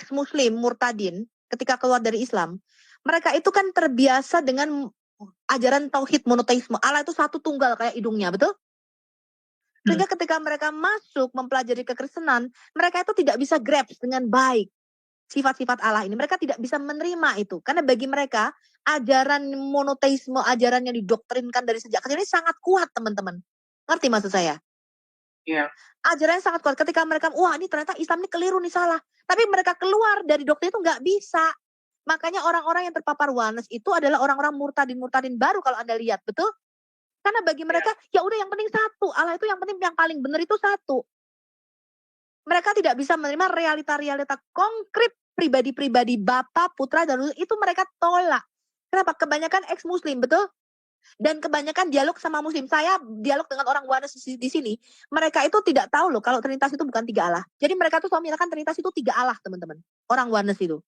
ex-muslim murtadin ketika keluar dari Islam, mereka itu kan terbiasa dengan ajaran tauhid monoteisme. Allah itu satu tunggal kayak hidungnya, betul? Sehingga ketika mereka masuk mempelajari kekristenan, mereka itu tidak bisa grasp dengan baik sifat-sifat Allah ini. Mereka tidak bisa menerima itu. Karena bagi mereka, ajaran monoteisme, ajaran yang didoktrinkan dari sejak kecil ini sangat kuat, teman-teman. Ngerti maksud saya? Iya. Ajarannya sangat kuat. Ketika mereka, wah ini ternyata Islam ini keliru nih, salah. Tapi mereka keluar dari doktrin itu nggak bisa. Makanya orang-orang yang terpapar oneness itu adalah orang-orang murtadin baru kalau Anda lihat, betul? Karena bagi mereka, ya udah yang penting satu. Allah itu yang penting, yang paling benar itu satu. Mereka tidak bisa menerima realita-realita konkret pribadi-pribadi Bapa, Putra, dan Roh. Itu mereka tolak. Kenapa? Kebanyakan ex-muslim, betul? Dan kebanyakan dialog sama muslim. Saya dialog dengan orang oneness di sini. Mereka itu tidak tahu loh kalau Trinitas itu bukan 3 Allah. Jadi mereka tuh selalu menyatakan Trinitas itu 3 Allah, teman-teman. Orang oneness itu.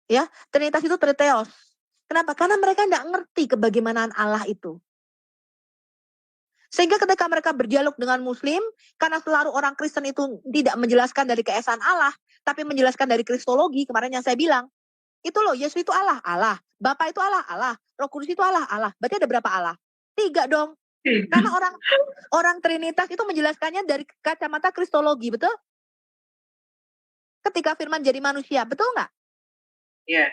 Ya, Trinitas itu Triteos. Kenapa? Karena mereka tidak ngerti kebagaimanaan Allah itu. Sehingga ketika mereka berdialog dengan muslim, karena selalu orang Kristen itu tidak menjelaskan dari keesaan Allah, tapi menjelaskan dari kristologi, kemarin yang saya bilang, itu loh, Yesus itu Allah, Allah. Bapa itu Allah, Allah. Roh Kudus itu Allah, Allah. Berarti ada berapa Allah? 3 dong. Karena orang Trinitas itu menjelaskannya dari kacamata kristologi, betul? Ketika firman jadi manusia, betul nggak? Iya.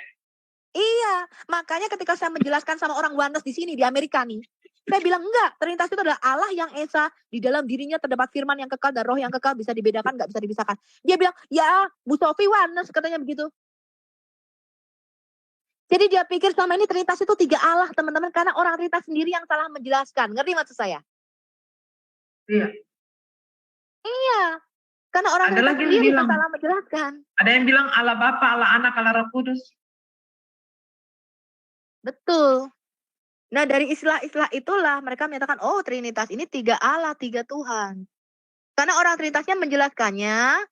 Iya, makanya ketika saya menjelaskan sama orang oneness di sini, di Amerika nih, saya bilang enggak, Trinitas itu adalah Allah yang esa, di dalam dirinya terdapat firman yang kekal dan roh yang kekal, bisa dibedakan, nggak bisa dipisahkan. Dia bilang, ya Bu Sofi oneness, katanya begitu. Jadi dia pikir selama ini Trinitas itu 3 Allah, teman-teman, karena orang Trinitas sendiri yang salah menjelaskan. Ngerti maksud saya? Iya. Iya, karena orang Ada Trinitas lagi yang sendiri yang bilang, salah menjelaskan. ada yang bilang Allah Bapa, Allah Anak, Allah Roh Kudus. Betul. Nah dari istilah-istilah itulah mereka menyatakan, oh Trinitas ini 3 Allah, 3 Tuhan. Karena orang Trinitasnya menjelaskannya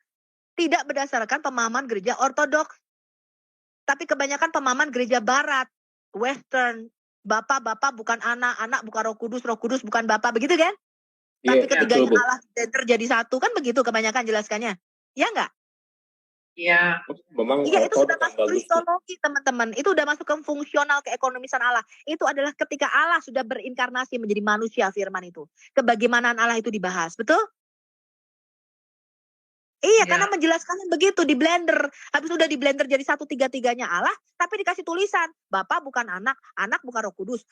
tidak berdasarkan pemahaman gereja ortodoks. Tapi kebanyakan pemahaman gereja barat, western. Bapak bukan anak, anak bukan roh kudus bukan Bapak, begitu kan? Tapi ketiganya Allah dan terjadi satu, kan begitu kebanyakan jelaskannya. Ya enggak? Iya. Memang Iya, itu sudah bagus. masuk kristologi, teman-teman. Itu udah masuk ke fungsional keekonomisan Allah. Itu adalah ketika Allah sudah berinkarnasi menjadi manusia, firman itu. Kebagaimanaan Allah itu dibahas, betul? Iya, karena menjelaskannya begitu di blender. Habis udah di blender jadi 1-3-3-nya Allah, tapi dikasih tulisan, Bapa bukan anak, anak bukan roh kudus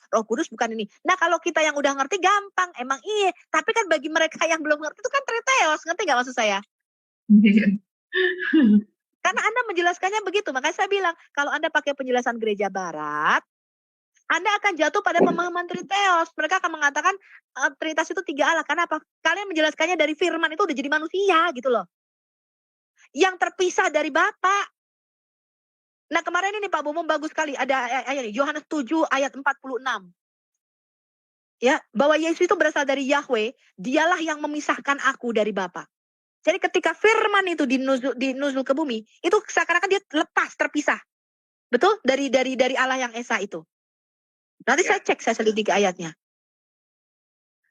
bukan ini. Nah kalau kita yang udah ngerti gampang, emang iya. Tapi kan bagi mereka yang belum ngerti itu kan Triteos, ngerti gak maksud saya? Karena Anda menjelaskannya begitu, makanya saya bilang, kalau Anda pakai penjelasan gereja barat, Anda akan jatuh pada pemahaman Triteos. Mereka akan mengatakan Trinitas itu 3 Allah. Karena apa? Kalian menjelaskannya dari firman itu udah jadi manusia gitu loh. Yang terpisah dari Bapa. Nah kemarin ini Pak Bumum bagus sekali. Ada ayat Yohanes 7 ayat 46. Ya, bahwa Yesus itu berasal dari Yahweh. Dialah yang memisahkan aku dari Bapa. Jadi ketika firman itu dinuzul ke bumi, itu seakan-akan dia lepas, terpisah. Betul? Dari Allah yang Esa itu. Nanti saya cek, saya selidiki ayatnya.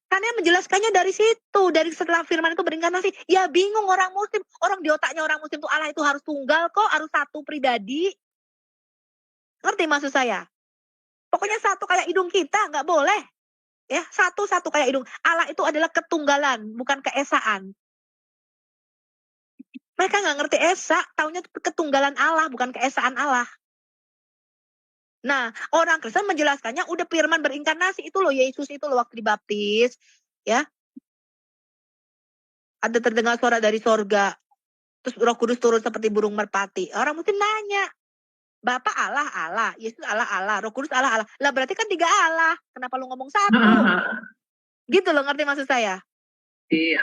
Karena menjelaskannya dari situ, dari setelah firman itu berinkarnasi. Ya bingung orang muslim, orang di otaknya orang muslim itu Allah itu harus tunggal kok, harus satu pribadi. Ngerti maksud saya? Pokoknya satu kayak hidung kita, nggak boleh. Ya, satu kayak hidung. Allah itu adalah ketunggalan, bukan keesaan. Mereka nggak ngerti esa, taunya ketunggalan Allah, bukan keesaan Allah. Nah, orang Kristen menjelaskannya udah firman berinkarnasi itu loh, Yesus itu loh waktu dibaptis, ya. Ada terdengar suara dari sorga, terus Roh Kudus turun seperti burung merpati. Orang mungkin nanya, Bapak Allah, Allah, Yesus Allah, Allah, Roh Kudus Allah, Allah. Lah berarti kan 3 Allah, kenapa lu ngomong satu? Gitu loh, ngerti maksud saya? Iya.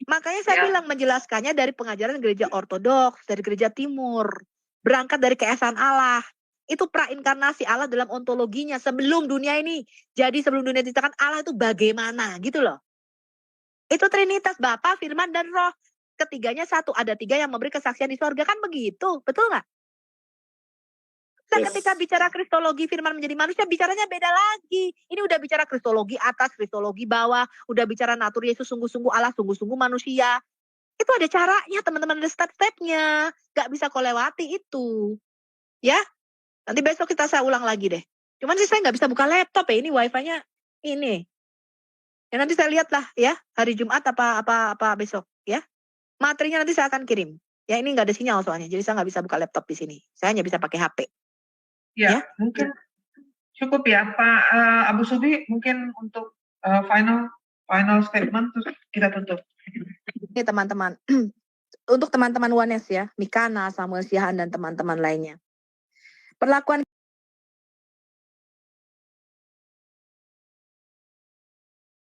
Makanya saya bilang menjelaskannya dari pengajaran gereja ortodoks, dari gereja timur. Berangkat dari keesaan Allah. Itu prainkarnasi Allah dalam ontologinya sebelum dunia ini. Jadi sebelum dunia diciptakan Allah itu bagaimana gitu loh. Itu Trinitas, Bapa, Firman, dan Roh. Ketiganya satu. Ada 3 yang memberi kesaksian di sorga. Kan begitu, betul nggak? Nah ketika bicara kristologi firman menjadi manusia, bicaranya beda lagi. Ini udah bicara kristologi atas, kristologi bawah. Udah bicara natur Yesus sungguh-sungguh Allah, sungguh-sungguh manusia. Itu ada caranya teman-teman, ada step-stepnya. Gak bisa kau lewati itu. Ya, nanti besok saya ulang lagi deh. Cuman sih saya nggak bisa buka laptop ya, ini wifi-nya ini. Ya nanti saya lihat lah ya, hari Jumat apa besok ya. Materinya nanti saya akan kirim. Ya ini nggak ada sinyal soalnya, jadi saya nggak bisa buka laptop di sini. Saya hanya bisa pakai HP. Ya, Ya. mungkin cukup ya Pak Abu Subi, mungkin untuk final statement terus kita tutup. Ini teman-teman, untuk teman-teman Wanes ya, Mikana, Samuel Siahan dan teman-teman lainnya. Perlakuan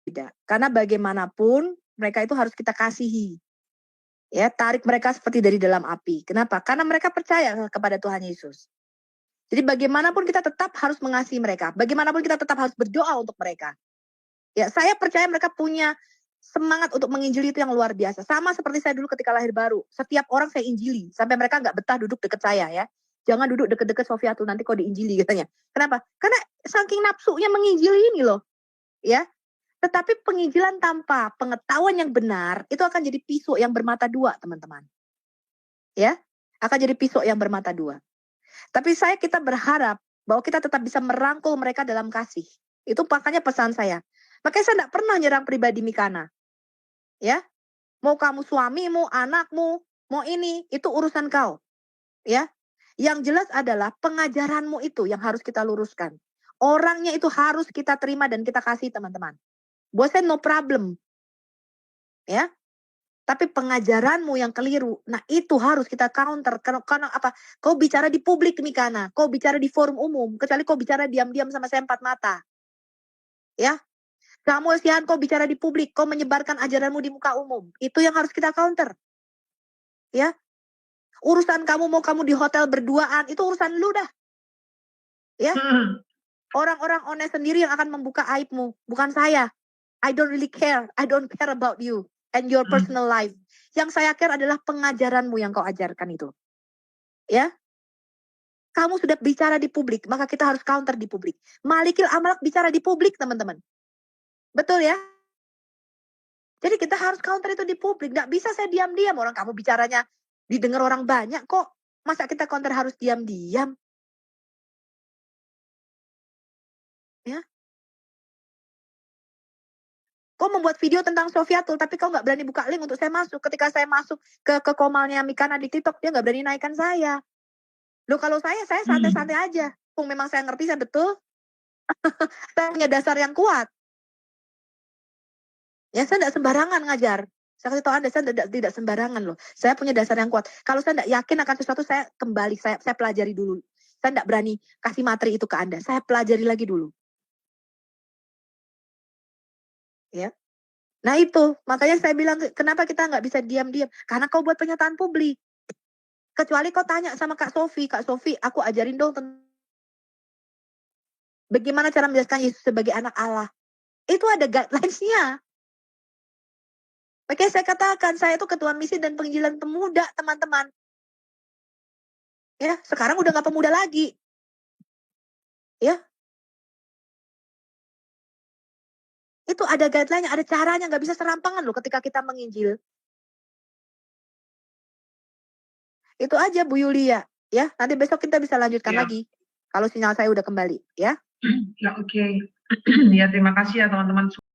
tidak, karena bagaimanapun mereka itu harus kita kasihi. Ya, tarik mereka seperti dari dalam api. Kenapa? Karena mereka percaya kepada Tuhan Yesus. Jadi bagaimanapun kita tetap harus mengasihi mereka. Bagaimanapun kita tetap harus berdoa untuk mereka. Ya, saya percaya mereka punya semangat untuk menginjili itu yang luar biasa. Sama seperti saya dulu ketika lahir baru. Setiap orang saya injili. Sampai mereka nggak betah duduk dekat saya ya. Jangan duduk deket-deket Sofiatul, nanti kok diinjili katanya. Kenapa? Karena saking nafsunya menginjili ini loh. Ya. Tetapi penginjilan tanpa pengetahuan yang benar, itu akan jadi pisau yang bermata dua, teman-teman. Ya. Akan jadi pisau yang bermata dua. Tapi kita berharap bahwa kita tetap bisa merangkul mereka dalam kasih. Itu makanya pesan saya. Makanya saya tidak pernah nyerang pribadi Mikana. Ya, mau kamu suami, mau anakmu, mau ini, itu urusan kau. Ya, yang jelas adalah pengajaranmu itu yang harus kita luruskan. Orangnya itu harus kita terima dan kita kasih, teman-teman. Buat saya no problem. Ya, tapi pengajaranmu yang keliru, nah itu harus kita counter. Karena apa? Kau bicara di publik Mikana, kau bicara di forum umum, kecuali kau bicara diam-diam sama saya empat mata. Ya, Samuel Siahan, kau bicara di publik, kau menyebarkan ajaranmu di muka umum. Itu yang harus kita counter. Ya, urusan kamu mau kamu di hotel berduaan, itu urusan lu dah. Ya, orang-orang honest sendiri yang akan membuka aibmu, bukan saya. I don't really care. I don't care about you and your personal life. Yang saya care adalah pengajaranmu yang kau ajarkan itu. Ya, kamu sudah bicara di publik, maka kita harus counter di publik. Malikil Amalak bicara di publik, teman-teman. Betul ya? Jadi kita harus counter itu di publik. Nggak bisa saya diam-diam. Orang kamu bicaranya didengar orang banyak kok. Masa kita counter harus diam-diam? Ya. Kau membuat video tentang Sofiatul, tapi kau nggak berani buka link untuk saya masuk. Ketika saya masuk ke komalnya Mikana di TikTok, dia nggak berani naikkan saya. Loh kalau saya santai-santai aja. Kung memang saya ngerti, saya betul. Saya punya dasar yang kuat. Ya, saya tidak sembarangan ngajar. Saya kasih tahu Anda, saya tidak sembarangan loh. Saya punya dasar yang kuat. Kalau saya tidak yakin akan sesuatu, saya kembali, saya pelajari dulu. Saya tidak berani kasih materi itu ke Anda. Saya pelajari lagi dulu. Ya. Nah itu, makanya saya bilang, kenapa kita nggak bisa diam-diam? Karena kau buat pernyataan publik. Kecuali kau tanya sama Kak Sofi, aku ajarin dong bagaimana cara menjelaskan Yesus sebagai anak Allah. Itu ada guidelines-nya. Makanya saya katakan, saya itu ketua misi dan penginjilan pemuda, teman-teman. Ya, sekarang udah nggak pemuda lagi. Ya. Itu ada guideline-nya, ada caranya, nggak bisa serampangan loh ketika kita menginjil. Itu aja Bu Yulia, ya. Nanti besok kita bisa lanjutkan lagi. Kalau sinyal saya udah kembali, ya. Ya, oke. Ya, terima kasih ya teman-teman semua.